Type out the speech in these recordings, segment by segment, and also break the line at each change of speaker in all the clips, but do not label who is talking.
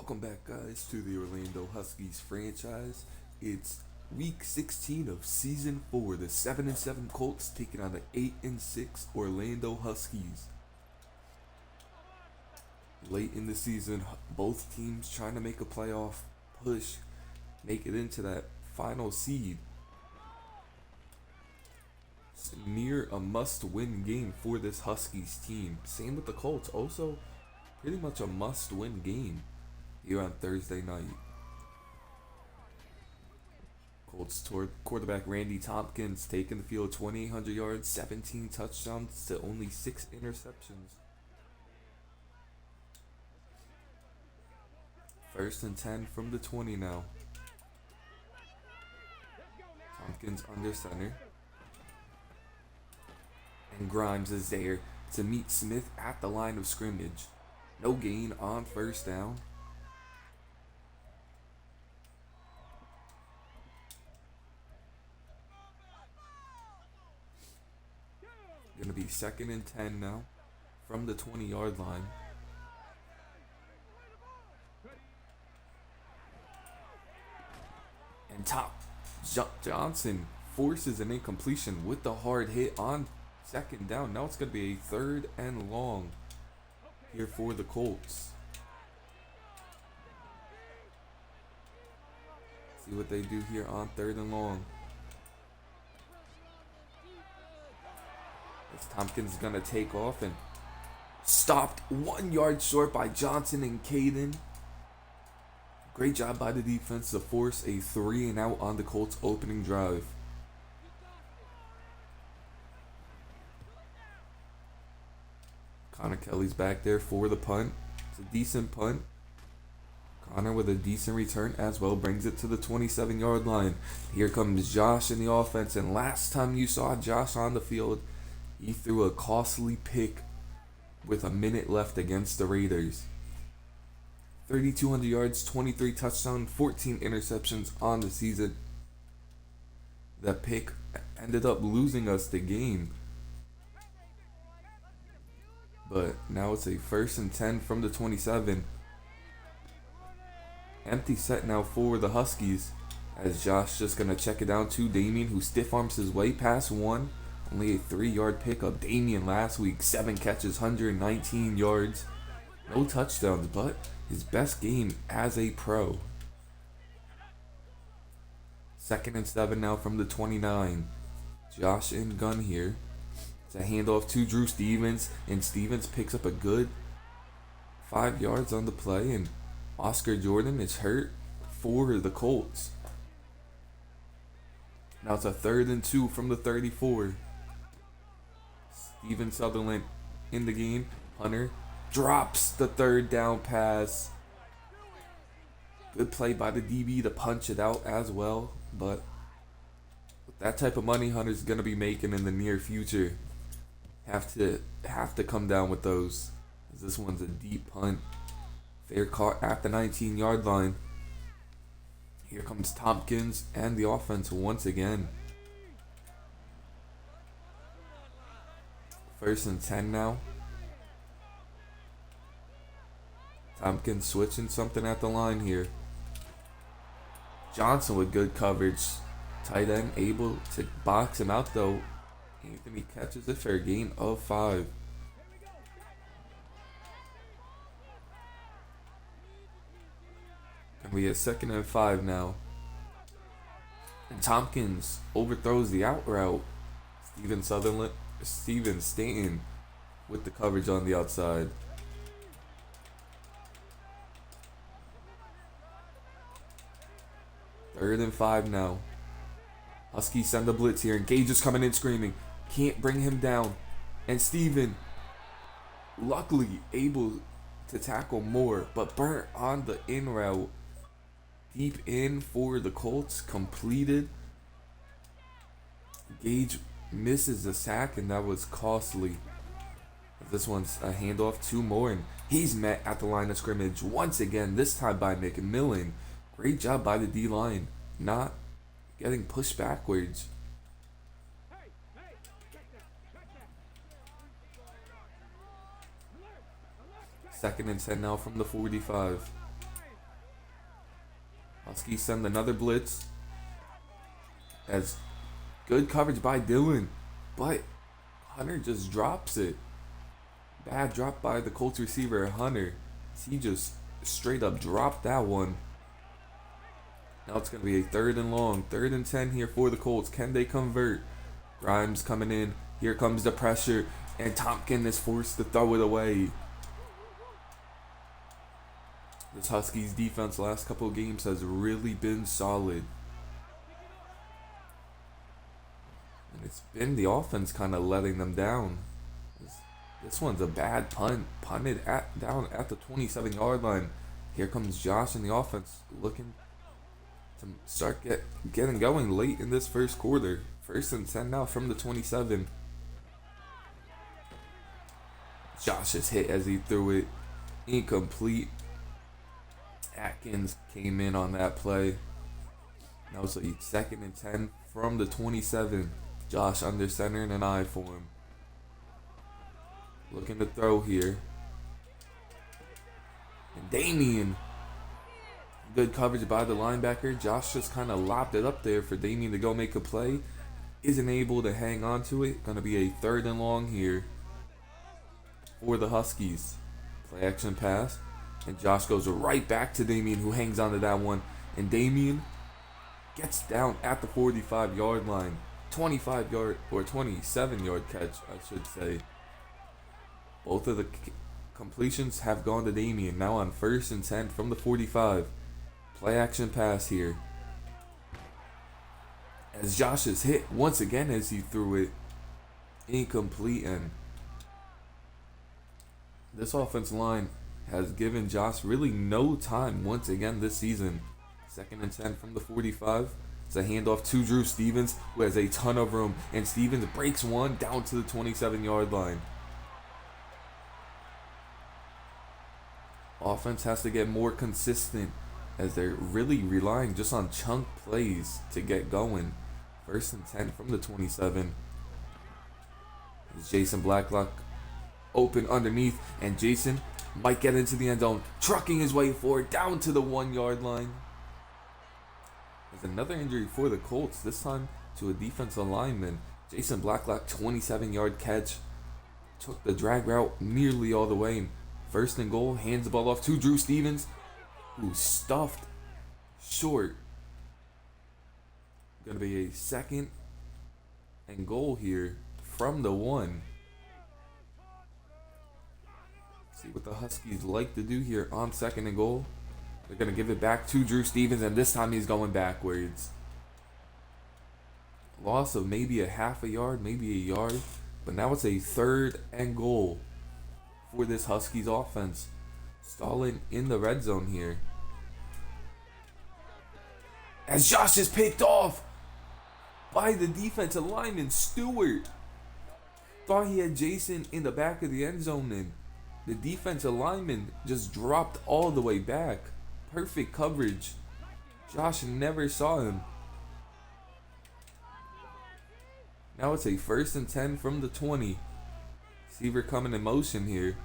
Welcome back, guys, to the Orlando Huskies franchise. It's week 16 of season 4. The 7-7 Colts taking on the 8-6 Orlando Huskies. Late in the season, both teams trying to make a playoff push, make it into that final seed. It's near a must-win game for this Huskies team. Same with the Colts, also pretty much a must-win game here on Thursday night. Colts quarterback Randy Tompkins taking the field 2,800 yards, 17 touchdowns to only 6 interceptions. First and 10 from the 20 now. Tompkins under center. And Grimes is there to meet Smith at the line of scrimmage. No gain on first down. Gonna be 2nd and 10 now from the 20-yard line. And Johnson forces an incompletion with the hard hit on 2nd down. Now it's gonna be a 3rd and long here for the Colts. See what they do here on 3rd and long. As Tompkins is gonna take off and stopped 1 yard short by Johnson and Caden. Great job by the defense to force a 3-and-out on the Colts opening drive. Connor Kelly's back there for the punt. It's a decent punt. Connor with a decent return as well brings it to the 27-yard line. Here comes Josh in the offense, and last time you saw Josh on the field, he threw a costly pick with a minute left against the Raiders. 3,200 yards, 23 touchdowns, 14 interceptions on the season. That pick ended up losing us the game. But now it's a 1st and 10 from the 27. Empty set now for the Huskies, as Josh just going to check it down to Damien, who stiff arms his way past one. Only a 3-yard pickup. Damien last week, 7 catches, 119 yards. No touchdowns, but his best game as a pro. 2nd and 7 now from the 29. Josh in gun here. It's a handoff to Drew Stevens, and Stevens picks up a good 5 yards on the play, and Oscar Jordan is hurt for the Colts. Now it's a 3rd and 2 from the 34. Steven Sutherland in the game. Hunter drops the 3rd down pass. Good play by the DB to punch it out as well. But with that type of money Hunter's going to be making in the near future, have to come down with those. This one's a deep punt. Fair caught at the 19-yard line. Here comes Tompkins and the offense once again. 1st and 10 now. Tompkins switching something at the line here. Johnson with good coverage. Tight end able to box him out though. Anthony catches it for a gain of 5. And we get 2nd and 5 now. And Tompkins overthrows the out route. Steven Stanton with the coverage on the outside. Third and 5 now. Huskies send the blitz here, and Gage is coming in screaming. Can't bring him down. And Steven, luckily able to tackle more, but burnt on the in route. Deep in for the Colts, completed. Gage misses the sack, and that was costly. This one's a handoff, 2 more, and he's met at the line of scrimmage once again, this time by McMillan. Great job by the D-line, not getting pushed backwards. 2nd and 10 now from the 45. Huskies send another blitz. As good coverage by Dylan, but Hunter just drops it. Bad drop by the Colts receiver, Hunter. He just straight up dropped that one. Now it's going to be a 3rd and long. 3rd and 10 here for the Colts. Can they convert? Grimes coming in. Here comes the pressure. And Tompkins is forced to throw it away. This Huskies defense last couple of games has really been solid. And it's been the offense kind of letting them down. This one's a bad punt. Punted down at the 27-yard line. Here comes Josh in the offense looking to start getting going late in this first quarter. 1st and 10 now from the 27. Josh is hit as he threw it. Incomplete. Atkins came in on that play. Now it's a 2nd and 10 from the 27. Josh under center and an eye for him. Looking to throw here. And Damien. Good coverage by the linebacker. Josh just kind of lobbed it up there for Damien to go make a play. Isn't able to hang on to it. Going to be a 3rd and long here for the Huskies. Play action pass. And Josh goes right back to Damien, who hangs onto that one. And Damien gets down at the 45-yard line. 25-yard or 27-yard catch, I should say. Both of the completions have gone to Damien. Now on 1st and 10 from the 45. Play action pass here. As Josh is hit once again as he threw it. Incomplete, and this offensive line has given Josh really no time once again this season. 2nd and 10 from the 45. It's a handoff to Drew Stevens, who has a ton of room. And Stevens breaks one down to the 27-yard line. Offense has to get more consistent as they're really relying just on chunk plays to get going. 1st and 10 from the 27. As Jason Blacklock open underneath, and Jason might get into the end zone, trucking his way forward down to the 1-yard line. There's another injury for the Colts, this time to a defensive lineman. Jason Blacklock, 27-yard catch, took the drag route nearly all the way. 1st and goal, hands the ball off to Drew Stevens, who stuffed short. Gonna be a 2nd and goal here from the 1. See what the Huskies like to do here on 2nd and goal. They're going to give it back to Drew Stevens, and this time he's going backwards. Loss of maybe a half a yard, maybe a yard. But now it's a 3rd and goal for this Huskies offense. Stalling in the red zone here. As Josh is picked off by the defensive lineman, Stewart. Thought he had Jason in the back of the end zone, and the defensive lineman just dropped all the way back. Perfect coverage. Josh never saw him. Now it's a 1st and 10 from the 20. Receiver coming in motion here.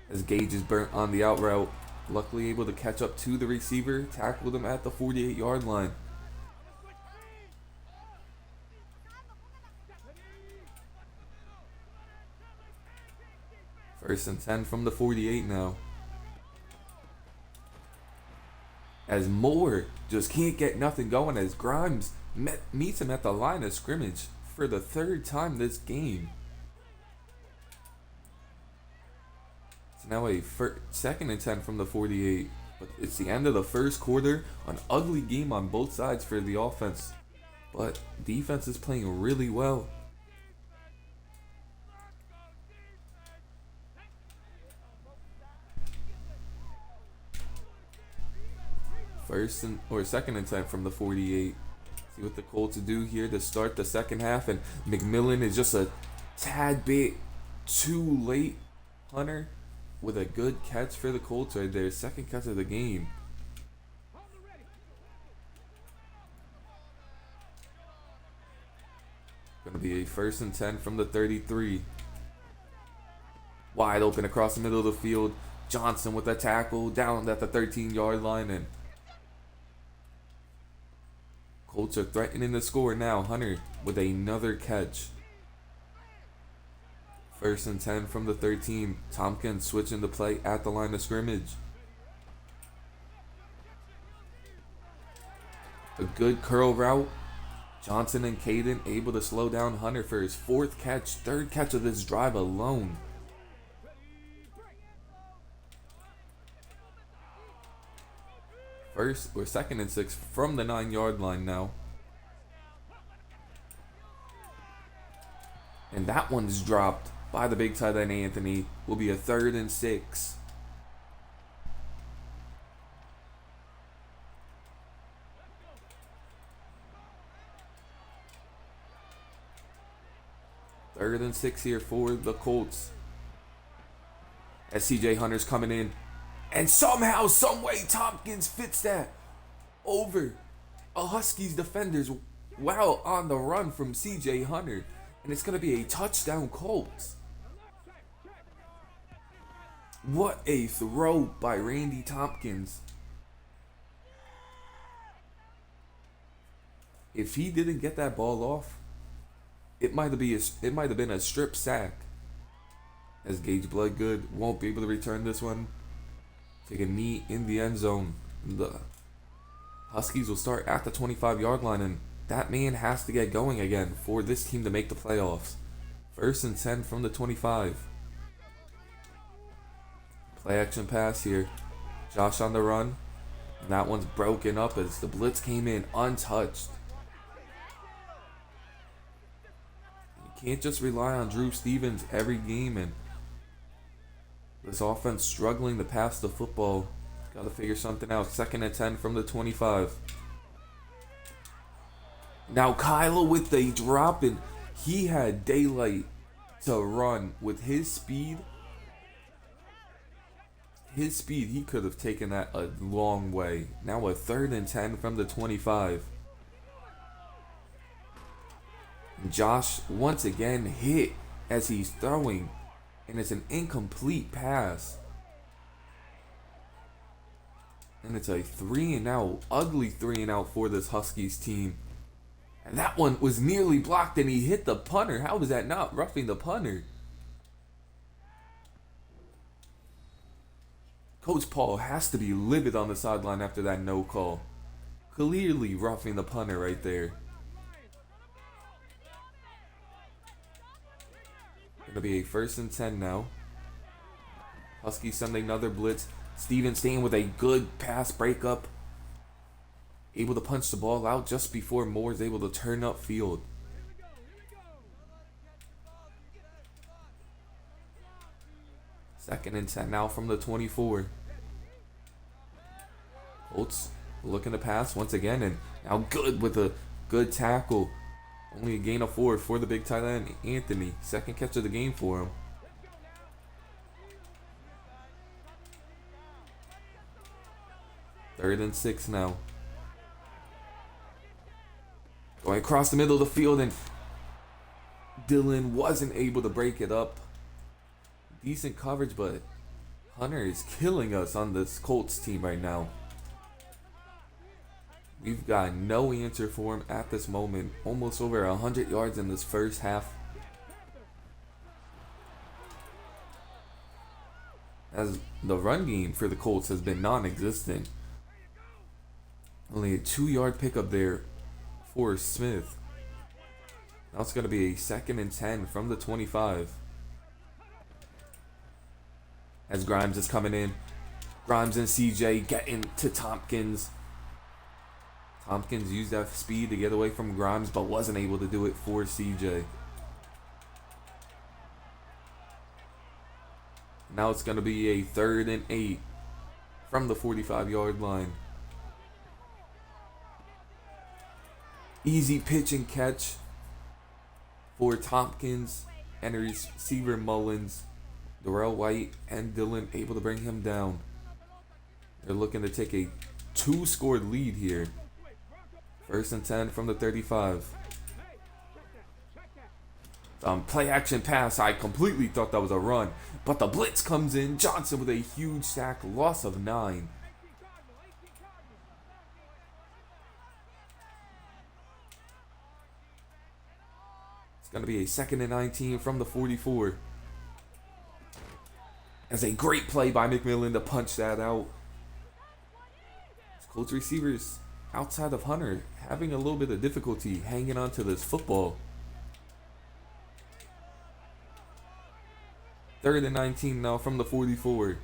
As Gage is burnt on the out route. Luckily able to catch up to the receiver. Tackled him at the 48-yard line. First and 10 from the 48 now. As Moore just can't get nothing going as Grimes meets him at the line of scrimmage for the 3rd time this game. It's now a 2nd and 10 from the 48. But it's the end of the first quarter. An ugly game on both sides for the offense. But defense is playing really well. Second and 10 from the 48. See what the Colts do here to start the second half. And McMillan is just a tad bit too late. Hunter with a good catch for the Colts right there. 2nd catch of the game. Going to be a 1st and 10 from the 33. Wide open across the middle of the field. Johnson with a tackle down at the 13-yard line, and Colts are threatening to score now. Hunter with another catch. 1st and 10 from the 13. Tompkins switching the play at the line of scrimmage. A good curl route. Johnson and Caden able to slow down Hunter for his 4th catch, 3rd catch of this drive alone. First or 2nd and 6 from the 9-yard line now. And that one's dropped by the big tight end Anthony. Will be a 3rd and 6. Third and 6 here for the Colts. As CJ Hunter's coming in. And somehow, someway, Tompkins fits that over a Huskies defender's wow on the run from CJ Hunter. And it's going to be a touchdown Colts. What a throw by Randy Tompkins. If he didn't get that ball off, it might have been a strip sack. As Gage Bloodgood won't be able to return this one. Take a knee in the end zone. The Huskies will start at the 25-yard line, and that man has to get going again for this team to make the playoffs. 1st and 10 from the 25. Play action pass here. Josh on the run. And that one's broken up as the blitz came in untouched. You can't just rely on Drew Stevens every game, and this offense struggling to pass the football. Got to figure something out. 2nd and 10 from the 25. Now Kylo with the drop, and he had daylight to run with his speed. He could have taken that a long way. Now a 3rd and 10 from the 25. Josh once again hit as he's throwing, and it's an incomplete pass. And it's a 3-and-out, ugly 3-and-out for this Huskies team. And that one was nearly blocked, and he hit the punter. How was that not roughing the punter? Coach Paul has to be livid on the sideline after that no call. Clearly roughing the punter right there. Gonna be a 1st and 10 now. Huskies send another blitz. Steven staying with a good pass breakup. Able to punch the ball out just before Moore is able to turn up field. Second and 10 now from the 24. Colts looking to pass once again, and now good with a good tackle. Only a gain of 4 for the big tight end Anthony. 2nd catch of the game for him. Third and 6 now. Going across the middle of the field, and Dylan wasn't able to break it up. Decent coverage, but Hunter is killing us on this Colts team right now. We've got no answer for him at this moment. Almost over 100 yards in this first half. As the run game for the Colts has been non-existent. Only a 2-yard pickup there for Smith. Now it's going to be a 2nd and 10 from the 25. As Grimes is coming in. Grimes and CJ getting to Tompkins. Tompkins used that speed to get away from Grimes, but wasn't able to do it for CJ. Now it's going to be a 3rd and 8 from the 45-yard line. Easy pitch and catch for Tompkins and receiver Mullins. Darrell White and Dylan able to bring him down. They're looking to take a 2-score lead here. 1st and 10 from the 35. Play action pass. I completely thought that was a run. But the blitz comes in. Johnson with a huge sack. Loss of 9. It's going to be a 2nd and 19 from the 44. As a great play by McMillan to punch that out. Colts receivers outside of Hunter having a little bit of difficulty hanging on to this football. 3rd and 19 now from the 44.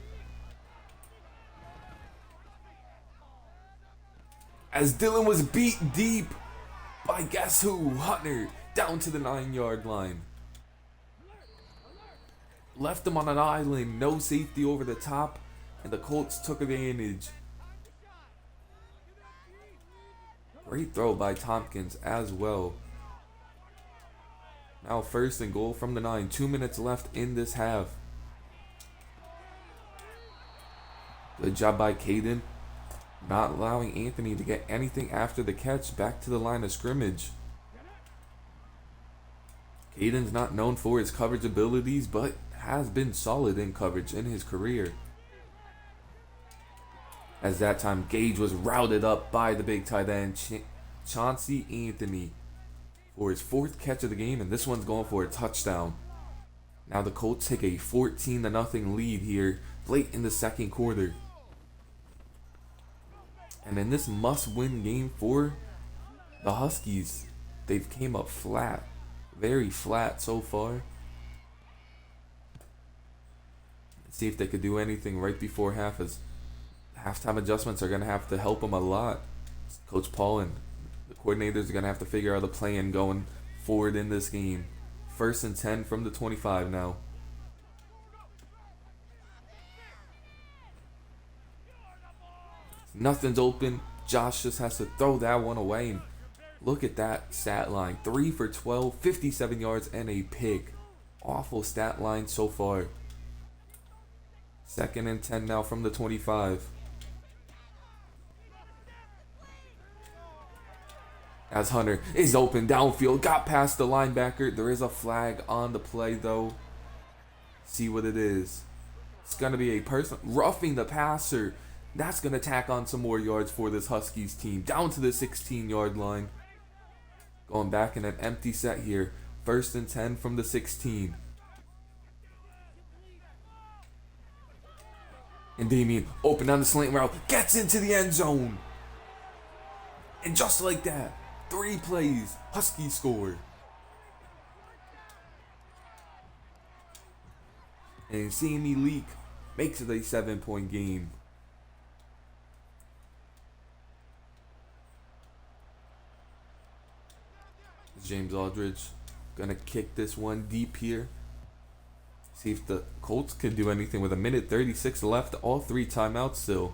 As Dylan was beat deep by guess who? Hunter down to the 9-yard line. Left him on an island, no safety over the top, and the Colts took advantage. Great throw by Tompkins as well. Now 1st and goal from the 9. 2 minutes left in this half. Good job by Caden. Not allowing Anthony to get anything after the catch back to the line of scrimmage. Caden's not known for his coverage abilities, but has been solid in coverage in his career. As that time, Gage was routed up by the big tight end, Chauncey Anthony, for his 4th catch of the game, and this one's going for a touchdown. Now the Colts take a 14-0 lead here late in the 2nd quarter. And in this must-win game for the Huskies, they've came up flat, very flat so far. Let's see if they could do anything right before half, as halftime adjustments are going to have to help them a lot. Coach Paul and the coordinators are going to have to figure out a plan going forward in this game. 1st and 10 from the 25 now. Nothing's open. Josh just has to throw that one away. And look at that stat line. 3 for 12, 57 yards, and a pick. Awful stat line so far. 2nd and 10 now from the 25. As Hunter is open downfield, got past the linebacker. There is a flag on the play though. See what it is. It's going to be a person roughing the passer. That's going to tack on some more yards for this Huskies team. Down to the 16-yard line. Going back in an empty set here. 1st and 10 from the 16. And Damien open on the slant route. Gets into the end zone. And just like that, 3 plays, Huskies score. And Sammy Leak makes it a 7-point game. James Aldridge gonna kick this one deep here. See if the Colts can do anything with 1:36 left. All 3 timeouts still.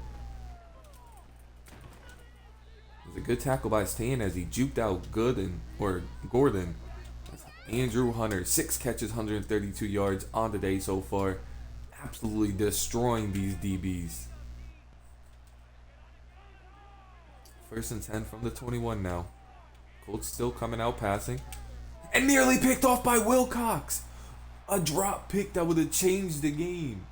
It was a good tackle by Stan as he juked out Gordon. Andrew Hunter, 6 catches, 132 yards on the day so far. Absolutely destroying these DBs. 1st and 10 from the 21 now. Colts still coming out passing. And nearly picked off by Wilcox. A drop pick that would have changed the game.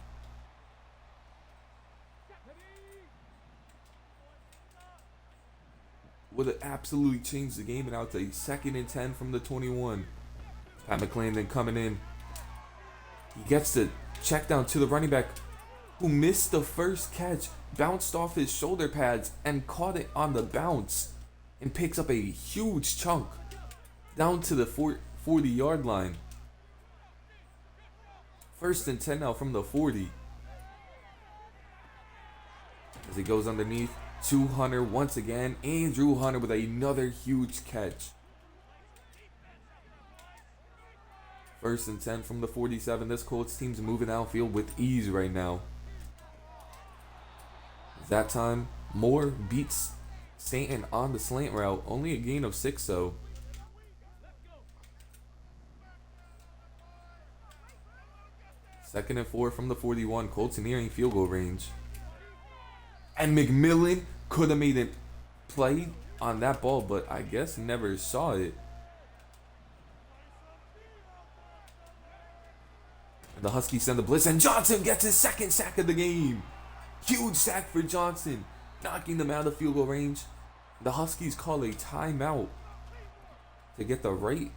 Would have absolutely changed the game. And now it's a 2nd and 10 from the 21. Pat McClendon coming in. He gets the check down to the running back who missed the first catch. Bounced off his shoulder pads and caught it on the bounce. And picks up a huge chunk down to the 40-yard line. 1st and 10 now from the 40. As he goes underneath to Hunter once again. Andrew Hunter with another huge catch. 1st and 10 from the 47. This Colts team's moving outfield with ease right now. That time, Moore beats Stanton on the slant route. Only a gain of 6 though. Second and 4 from the 41. Colts nearing field goal range. And McMillan could have made a play on that ball, but I guess never saw it. The Huskies send the blitz, and Johnson gets his second sack of the game. Huge sack for Johnson, knocking them out of field goal range. The Huskies call a timeout to get the right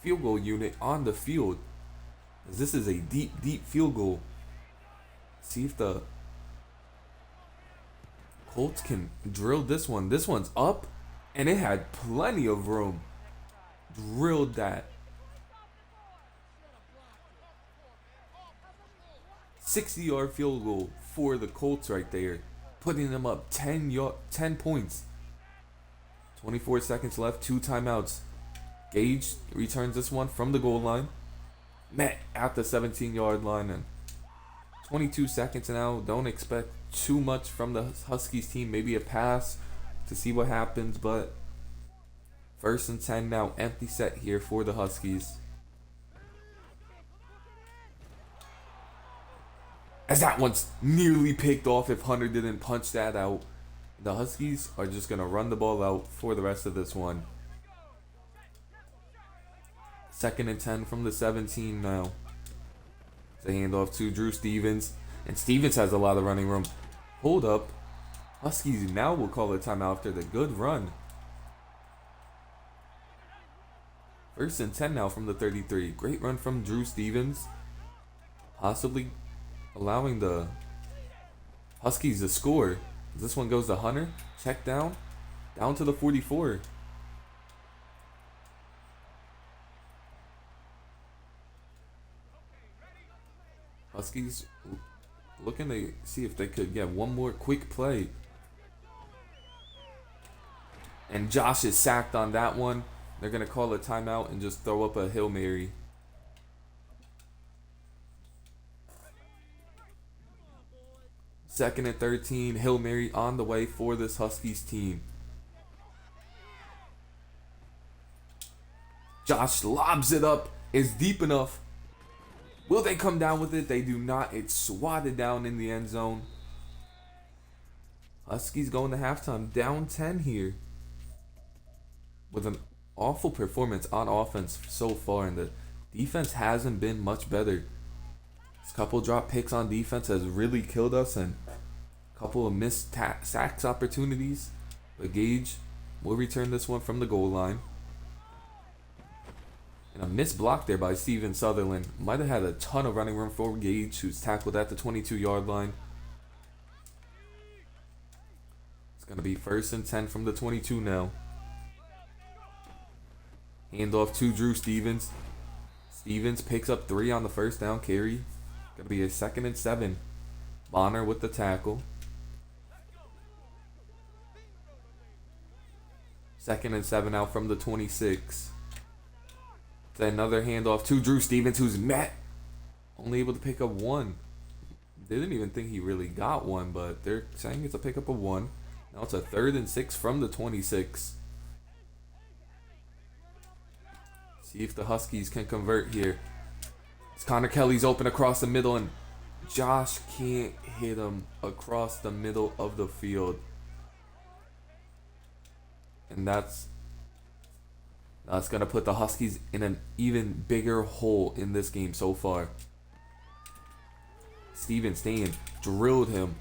field goal unit on the field. This is a deep, deep field goal. See if the Colts can drill this one. This one's up, and it had plenty of room. Drilled that. 60-yard field goal for the Colts right there, putting them up 10 points. 24 seconds left, 2 timeouts. Gage returns this one from the goal line. Met at the 17-yard line, and 22 seconds now. Don't expect too much from the Huskies team. Maybe a pass to see what happens, but 1st and 10 now. Empty set here for the Huskies. As that one's nearly picked off if Hunter didn't punch that out. The Huskies are just going to run the ball out for the rest of this one. 2nd and 10 from the 17 now. It's a handoff to Drew Stevens. And Stevens has a lot of running room. Hold up. Huskies now will call a timeout after the good run. 1st and 10 now from the 33. Great run from Drew Stevens. Possibly allowing the Huskies to score. This one goes to Hunter. Check down. Down to the 44. Huskies looking to see if they could get one more quick play. And Josh is sacked on that one. They're going to call a timeout and just throw up a Hail Mary. Second and 13, Hail Mary on the way for this Huskies team. Josh lobs it up. It's deep enough. Will they come down with it? They do not. It's swatted down in the end zone. Huskies going to halftime down 10 here. With an awful performance on offense so far. And the defense hasn't been much better. This couple drop picks on defense has really killed us. And a couple of missed sacks opportunities. But Gage will return this one from the goal line. And a missed block there by Steven Sutherland. Might have had a ton of running room for Gage, who's tackled at the 22-yard line. It's going to be 1st and 10 from the 22 now. Handoff to Drew Stevens. Stevens picks up 3 on the 1st down carry. Going to be a 2nd and 7. Bonner with the tackle. 2nd and 7 out from the 26. Another handoff to Drew Stevens, who's met. Only able to pick up 1. They didn't even think he really got 1, but they're saying it's a pickup of 1. Now it's a 3rd and 6 from the 26. See if the Huskies can convert here. It's Connor Kelly's open across the middle, and Josh can't hit him across the middle of the field. And that's going to put the Huskies in an even bigger hole in this game so far. Steven Stain drilled him.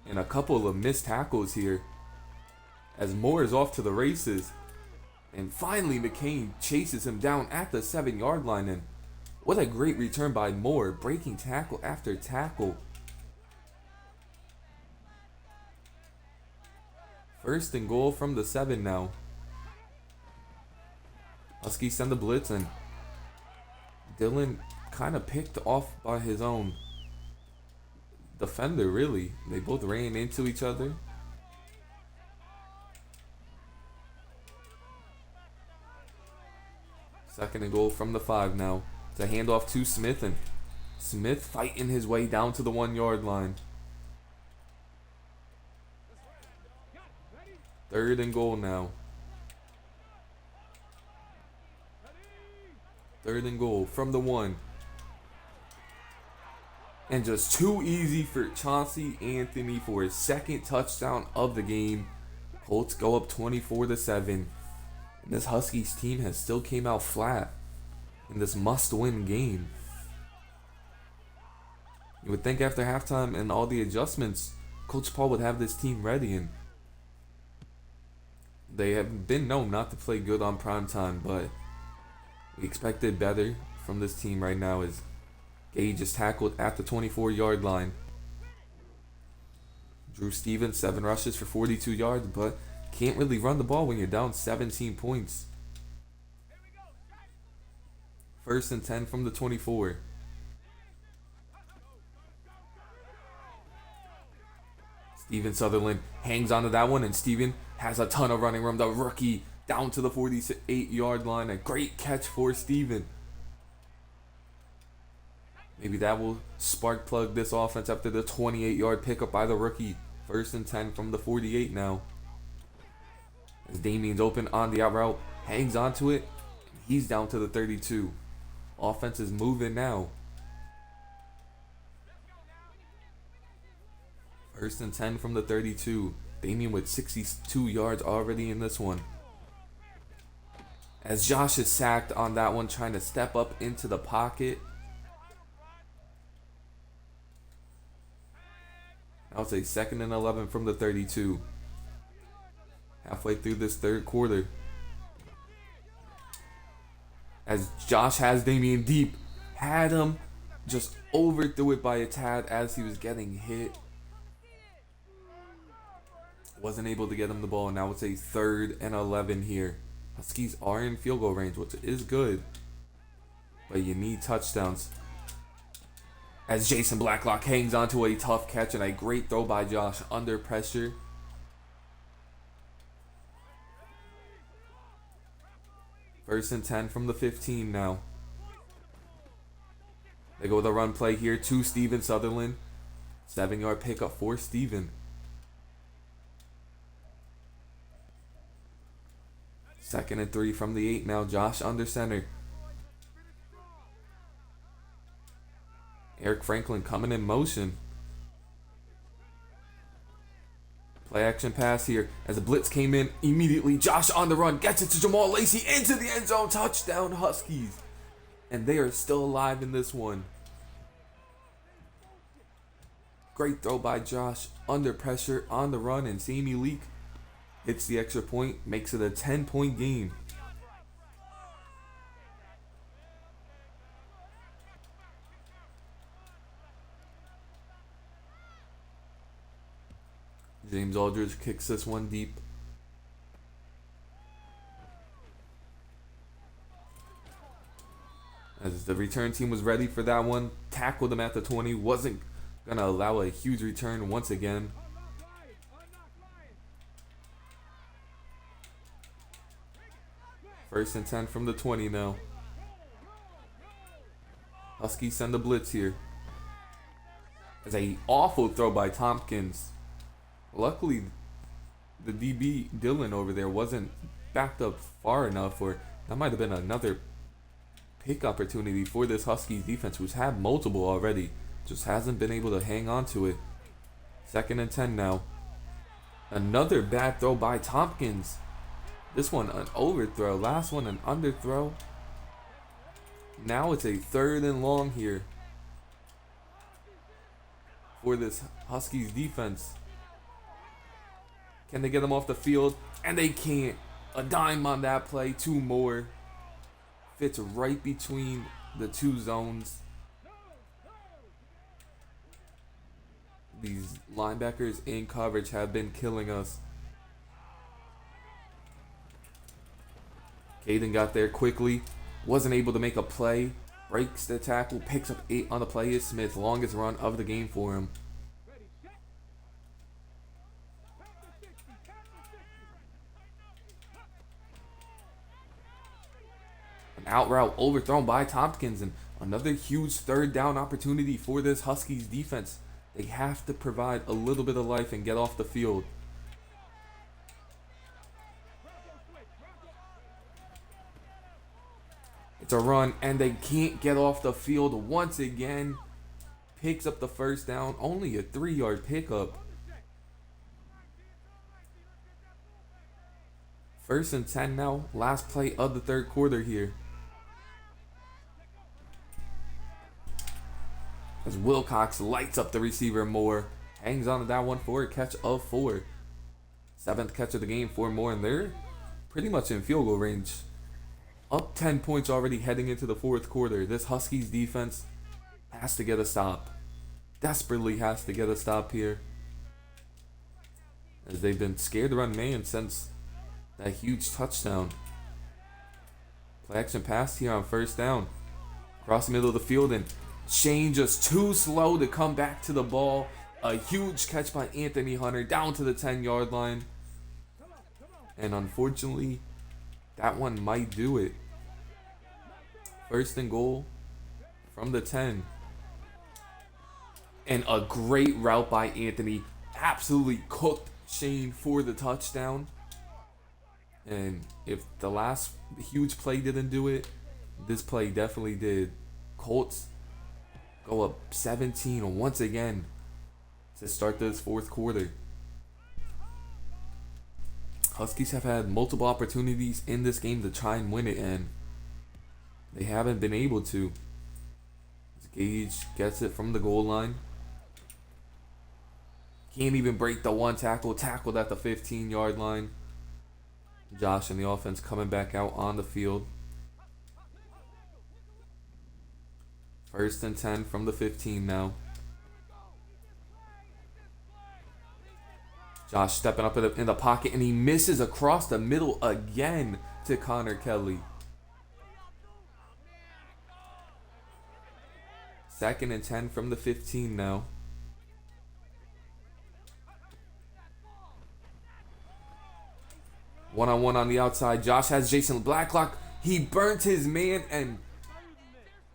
And a couple of missed tackles here. As Moore is off to the races. And finally McCain chases him down at the 7-yard line. And what a great return by Moore. Breaking tackle after tackle. 1st and goal from the 7 now. Huskies send the blitz, and Dylan kind of picked off by his own defender, really. They both ran into each other. Second and goal from the 5 now. It's a handoff to Smith, and Smith fighting his way down to the 1-yard line. 3rd and goal now. 3rd and goal from the 1. And just too easy for Chauncey Anthony for his 2nd touchdown of the game. Colts go up 24-7. And this Huskies team has still came out flat in this must-win game. You would think after halftime and all the adjustments, Coach Paul would have this team ready, and they have been known not to play good on prime time, but we expected better from this team right now as Gage is tackled at the 24-yard line. Drew Stevens, 7 rushes for 42 yards, but can't really run the ball when you're down 17 points. 1st and 10 from the 24. Steven Sutherland hangs onto that one, and Steven has a ton of running room. The rookie down to the 48-yard line. A great catch for Steven. Maybe that will spark plug this offense after the 28-yard pickup by the rookie. 1st and 10 from the 48 now. As Damien's open on the out route, hangs onto it. He's down to the 32. Offense is moving now. 1st and 10 from the 32. Damien with 62 yards already in this one. As Josh is sacked on that one, trying to step up into the pocket. Now it's a 2nd and 11 from the 32. Halfway through this 3rd quarter. As Josh has Damien deep. Had him. Just overthrew it by a tad as he was getting hit. Wasn't able to get him the ball. Now it's a 3rd and 11 here. Huskies are in field goal range, which is good. But you need touchdowns. As Jason Blacklock hangs onto a tough catch and a great throw by Josh under pressure. First and 10 from the 15 now. They go with a run play here to Steven Sutherland. 7-yard pickup for Steven. 2nd and 3 from the 8 now. Josh under center. Eric Franklin coming in motion. Play action pass here as the blitz came in immediately. Josh on the run, gets it to Jamal Lacey into the end zone. Touchdown Huskies. And they are still alive in this one. Great throw by Josh under pressure on the run, and Sammy Leak hits the extra point, makes it a 10-point game. James Aldridge kicks this one deep. As the return team was ready for that one, tackled him at the 20, wasn't going to allow a huge return once again. First and 10 from the 20 now. Huskies send the blitz here. As a awful throw by Tompkins. Luckily, the DB Dylan over there wasn't backed up far enough, or that might have been another pick opportunity for this Huskies defense, who's had multiple already. Just hasn't been able to hang on to it. 2nd and 10 now. Another bad throw by Tompkins. This one an overthrow. Last one an underthrow. Now it's a 3rd and long here for this Huskies defense. Can they get them off the field? And they can't. A dime on that play. 2 more. Fits right between the 2 zones. These linebackers in coverage have been killing us. Caden got there quickly. Wasn't able to make a play. Breaks the tackle. Picks up 8 on the play. Is Smith. Longest run of the game for him. An out route overthrown by Tompkins, and another huge 3rd down opportunity for this Huskies defense. They have to provide a little bit of life and get off the field. It's a run, and they can't get off the field once again. Picks up the 1st down. Only a 3-yard pickup. 1st and 10 now. Last play of the 3rd quarter here. as Wilcox lights up the receiver Moore. Hangs on to that one for a catch of 4. 7th catch of the game for Moore, and they're pretty much in field goal range. Up 10 points already heading into the 4th quarter. This Huskies defense has to get a stop. Desperately has to get a stop here, as they've been scared to run man since that huge touchdown. Play action pass here on 1st down. Across the middle of the field, and Shane just too slow to come back to the ball. A huge catch by Anthony Hunter down to the 10-yard line. And unfortunately, that one might do it. 1st and goal from the 10. And a great route by Anthony. Absolutely cooked Shane for the touchdown. And if the last huge play didn't do it, this play definitely did. Colts go up 17 once again to start this 4th quarter. Huskies have had multiple opportunities in this game to try and win it, and they haven't been able to. Gage gets it from the goal line. Can't even break the one tackle. Tackled at the 15-yard line. Josh and the offense coming back out on the field. 1st and 10 from the 15 now. Josh stepping up in the pocket, and he misses across the middle again to Connor Kelly. 2nd and 10 from the 15 now. One-on-one on the outside. Josh has Jason Blacklock. He burnt his man, and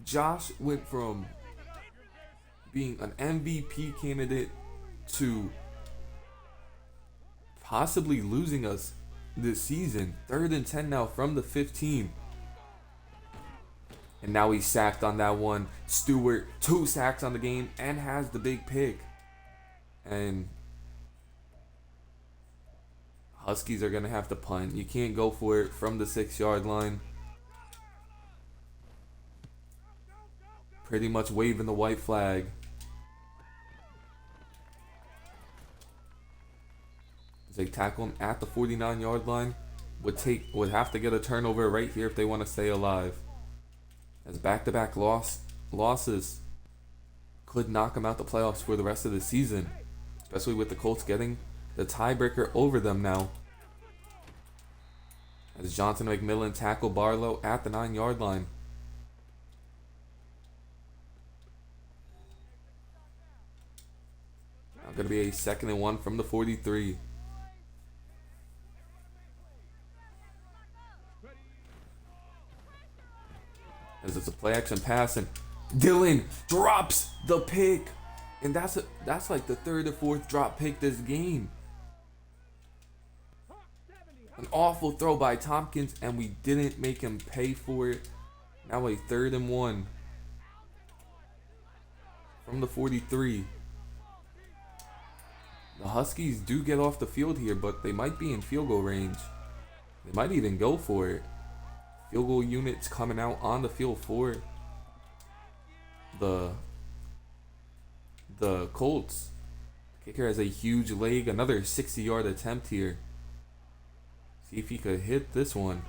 Josh went from being an MVP candidate to possibly losing us this season. 3rd and 10 now from the 15. And now he's sacked on that one. Stewart, 2 sacks on the game and has the big pick. And Huskies are going to have to punt. You can't go for it from the 6-yard line. Pretty much waving the white flag. As they tackle him at the 49-yard line. Would have to get a turnover right here if they want to stay alive. As back-to-back losses could knock them out the playoffs for the rest of the season. Especially with the Colts getting the tiebreaker over them now. As Johnson and McMillan tackle Barlow at the 9-yard line. Now going to be a 2nd and 1 from the 43. As it's a play action pass, and Dylan drops the pick. And that's like the 3rd or 4th drop pick this game. An awful throw by Tompkins, and we didn't make him pay for it. Now a 3rd and 1 from the 43. The Huskies do get off the field here, but they might be in field goal range. They might even go for it. Field goal units coming out on the field for the Colts. Kicker has a huge leg. Another 60-yard attempt here. See if he could hit this one.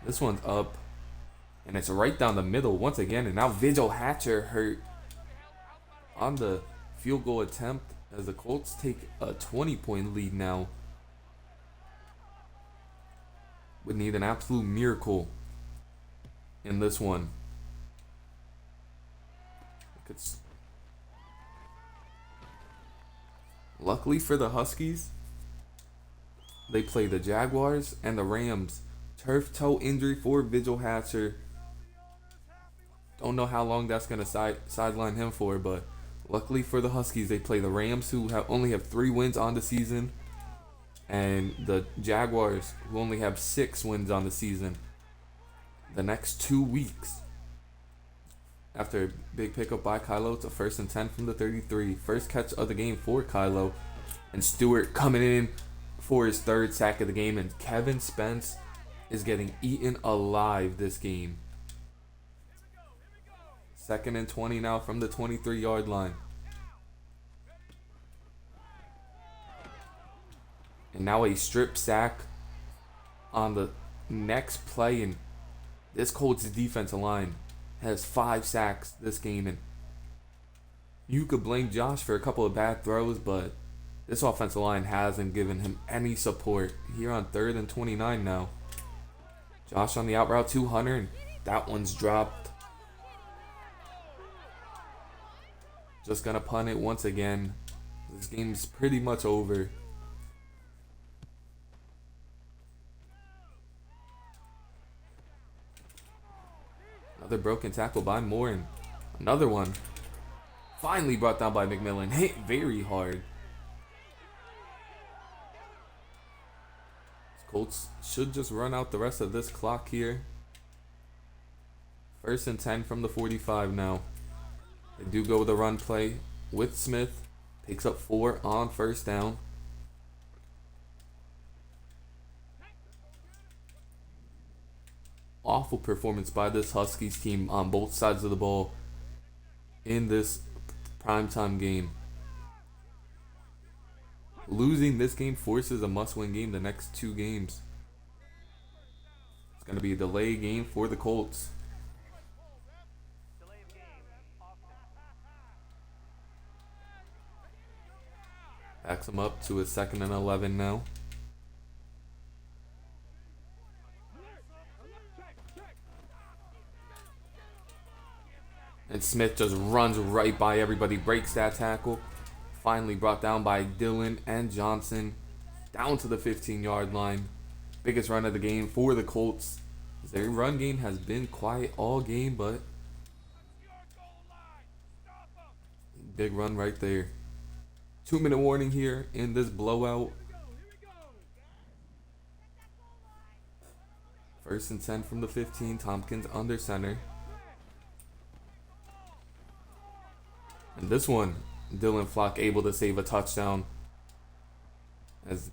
This one's up. And it's right down the middle once again. And now Vigil Hatcher hurt on the field goal attempt as the Colts take a 20-point lead now. Would need an absolute miracle in this one. Luckily for the Huskies, they play the Jaguars and the Rams. Turf toe injury for Vigil Hatcher. Don't know how long that's going to sideline him for, but luckily for the Huskies, they play the Rams, who only have 3 wins on the season, and the Jaguars, who only have 6 wins on the season. The next 2 weeks. After a big pickup by Kylo, it's a 1st and 10 from the 33. First catch of the game for Kylo. And Stewart coming in for his 3rd sack of the game. And Kevin Spence is getting eaten alive this game. Second and 20 now from the 23-yard line. And now a strip sack on the next play, and this Colts defensive line has 5 sacks this game, and you could blame Josh for a couple of bad throws, but this offensive line hasn't given him any support. Here on 3rd and 29 now. Josh on the out route to Hunter, and that one's dropped. Just gonna punt it once again. This game's pretty much over. Another broken tackle by Moore, and another one. Finally brought down by McMillan. Hit very hard. Colts should just run out the rest of this clock here. 1st and 10 from the 45 now. They do go with a run play with Smith. Picks up 4 on 1st down. Awful performance by this Huskies team on both sides of the ball in this primetime game. Losing this game forces a must-win game the next 2 games. It's going to be a delay game for the Colts. Backs him up to a 2nd and 11 now. And Smith just runs right by everybody, breaks that tackle. Finally brought down by Dillon and Johnson. Down to the 15-yard line. Biggest run of the game for the Colts. Their run game has been quiet all game, but big run right there. 2-minute warning here in this blowout. 1st and 10 from the 15. Tompkins under center. And this one, Dylan Flock able to save a touchdown. As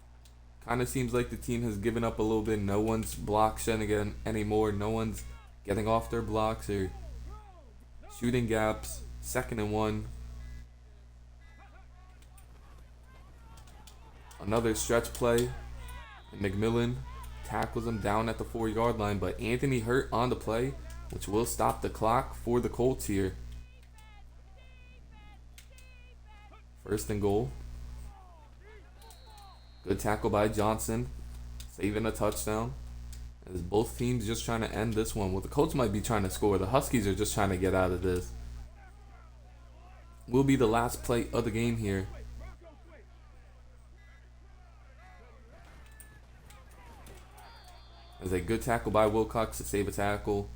kind of seems like the team has given up a little bit. No one's block shedding again anymore. No one's getting off their blocks or shooting gaps. 2nd and 1. Another stretch play. And McMillan tackles him down at the 4-yard line, but Anthony hurt on the play, which will stop the clock for the Colts here. 1st and goal. Good tackle by Johnson, saving a touchdown. As both teams just trying to end this one. Well, the Colts might be trying to score. The Huskies are just trying to get out of this. Will be the last play of the game here. As a good tackle by Wilcox to save a tackle.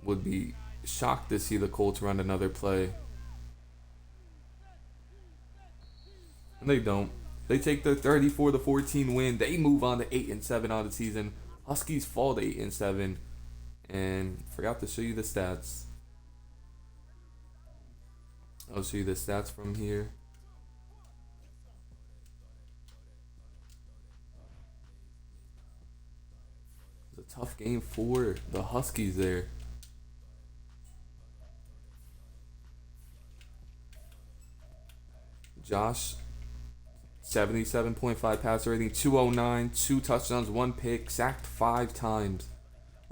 Would be shocked to see the Colts run another play. And they don't. They take their 34-14 win. They move on to 8-7 on the season. Huskies fall to 8-7. And forgot to show you the stats. I'll show you the stats from here. It's a tough game for the Huskies there. Josh, 77.5 passer rating, 209, 2 touchdowns, 1 pick, sacked 5 times.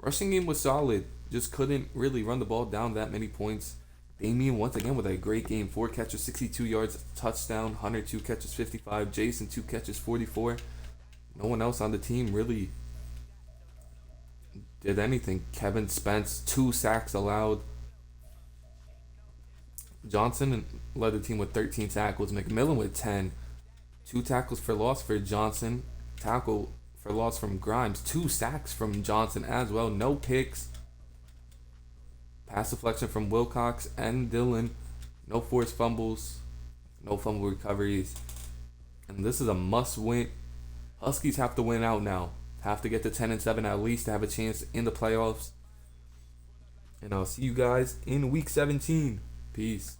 Rushing game was solid, just couldn't really run the ball down that many points. Damian once again with a great game, 4 catches, 62 yards, touchdown. Hunter 2 catches, 55. Jason 2 catches, 44. No one else on the team really did anything. Kevin Spence, 2 sacks allowed. Johnson led the team with 13 tackles. McMillan with 10. 2 tackles for loss for Johnson. Tackle for loss from Grimes. 2 sacks from Johnson as well. No picks. Pass deflection from Wilcox and Dillon. No forced fumbles. No fumble recoveries. And this is a must-win. Huskies have to win out now. Have to get to 10-7 at least to have a chance in the playoffs. And I'll see you guys in Week 17. Peace.